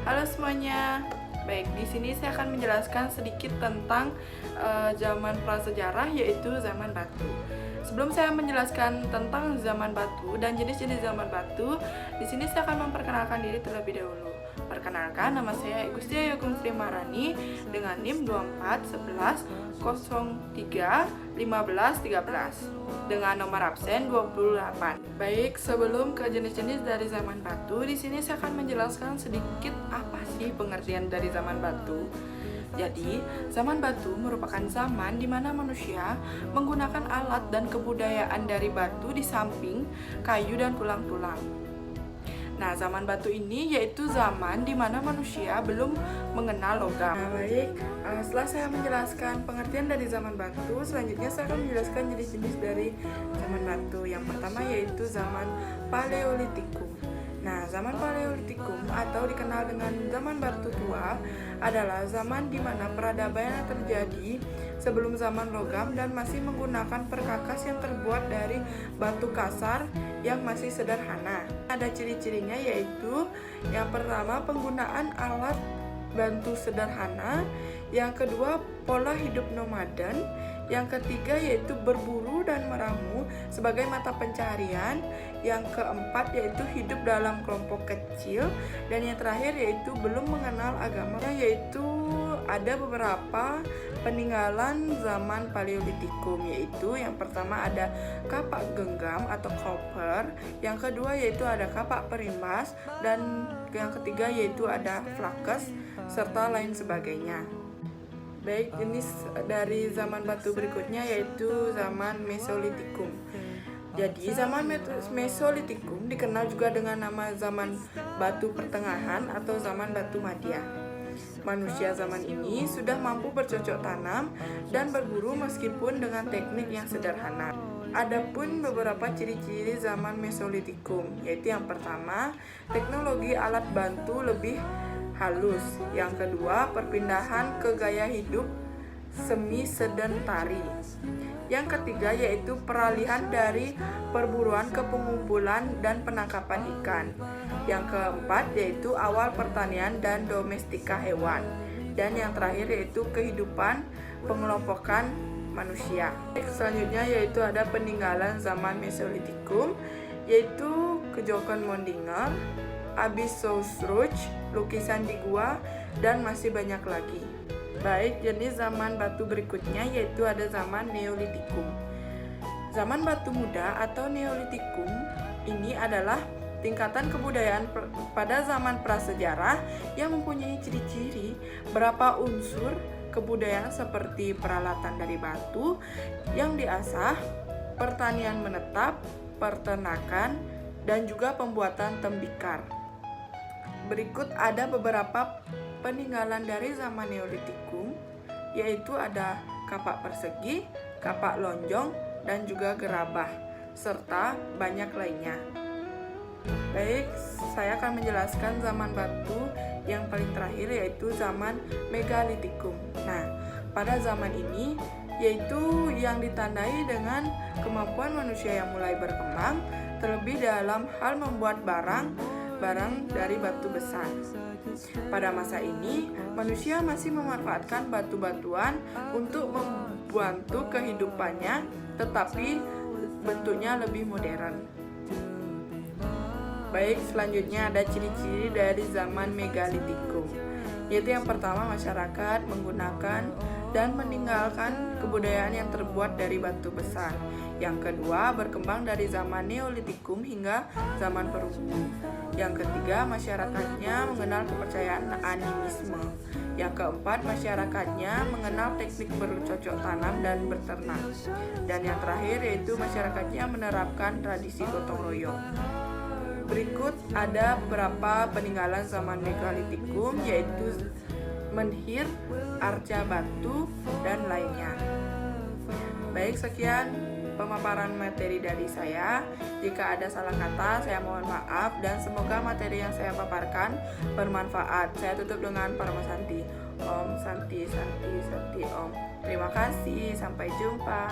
Halo semuanya. Baik, di sini saya akan menjelaskan sedikit tentang zaman prasejarah, yaitu zaman batu. Sebelum saya menjelaskan tentang zaman batu dan jenis-jenis zaman batu, di sini saya akan memperkenalkan diri terlebih dahulu. Perkenalkan, nama saya Igustia Yogung Sri Marani dengan NIM 2411031513 dengan nomor absen 28. Baik, sebelum ke jenis-jenis dari zaman batu, di sini saya akan menjelaskan sedikit apa sih pengertian dari zaman batu. Jadi, zaman batu merupakan zaman di mana manusia menggunakan alat dan kebudayaan dari batu di samping kayu dan tulang-tulang. Nah, zaman batu ini yaitu zaman di mana manusia belum mengenal logam. Baik, setelah saya menjelaskan pengertian dari zaman batu, selanjutnya saya akan menjelaskan jenis-jenis dari zaman batu. Yang pertama yaitu zaman Paleolitikum. Nah, zaman Paleolitikum atau dikenal dengan zaman batu tua adalah zaman di mana peradaban terjadi sebelum zaman logam dan masih menggunakan perkakas yang terbuat dari batu kasar yang masih sederhana. Ada ciri-cirinya yaitu yang pertama penggunaan alat bantu sederhana, yang kedua pola hidup nomaden, yang ketiga yaitu berburu dan meramu sebagai mata pencaharian, yang keempat yaitu hidup dalam kelompok kecil, dan yang terakhir yaitu belum mengenal agama, yaitu ada beberapa peninggalan zaman Paleolitikum, yaitu yang pertama ada kapak genggam atau copper, yang kedua yaitu ada kapak perimbas, dan yang ketiga yaitu ada flakes serta lain sebagainya. Baik, jenis dari zaman batu berikutnya yaitu zaman Mesolitikum. Jadi zaman Mesolitikum dikenal juga dengan nama zaman batu pertengahan atau zaman batu madya. Manusia zaman ini sudah mampu bercocok tanam dan berburu meskipun dengan teknik yang sederhana. Adapun beberapa ciri-ciri zaman Mesolitikum, yaitu yang pertama, teknologi alat bantu lebih halus. Yang kedua, perpindahan ke gaya hidup semi sedentari. Yang ketiga yaitu peralihan dari perburuan ke pengumpulan dan penangkapan ikan. Yang keempat yaitu awal pertanian dan domestika hewan. Dan yang terakhir yaitu kehidupan pengelompokan manusia. Selanjutnya yaitu ada peninggalan zaman Mesolitikum, yaitu Kejokan Mondinger, Abyssosruch, lukisan di gua, dan masih banyak lagi. Baik, jenis zaman batu berikutnya yaitu ada zaman Neolitikum. Zaman batu muda atau Neolitikum ini adalah tingkatan kebudayaan pada zaman prasejarah yang mempunyai ciri-ciri berapa unsur kebudayaan seperti peralatan dari batu yang diasah, pertanian menetap, peternakan, dan juga pembuatan tembikar. Berikut ada beberapa peninggalan dari zaman Neolitikum, yaitu ada kapak persegi, kapak lonjong, dan juga gerabah, serta banyak lainnya. Baik, saya akan menjelaskan zaman batu yang paling terakhir yaitu zaman Megalitikum. Nah, pada zaman ini yaitu yang ditandai dengan kemampuan manusia yang mulai berkembang, terlebih dalam hal membuat barang dari batu besar. Pada masa ini, manusia masih memanfaatkan batu-batuan untuk membantu kehidupannya, tetapi bentuknya lebih modern. Baik, selanjutnya ada ciri-ciri dari zaman Megalitikum, yaitu yang pertama masyarakat menggunakan dan meninggalkan kebudayaan yang terbuat dari batu besar. Yang kedua, berkembang dari zaman Neolitikum hingga zaman perunggu. Yang ketiga, masyarakatnya mengenal kepercayaan animisme. Yang keempat, masyarakatnya mengenal teknik bercocok tanam dan berternak. Dan yang terakhir yaitu masyarakatnya menerapkan tradisi gotong royong. Berikut ada beberapa peninggalan zaman Megalitikum, yaitu menhir, arca batu, dan lainnya. Baik, sekian pemaparan materi dari saya. Jika ada salah kata, saya mohon maaf, dan semoga materi yang saya paparkan bermanfaat. Saya tutup dengan Parama Santi. Om Santi Santi Santi Om. Terima kasih, sampai jumpa.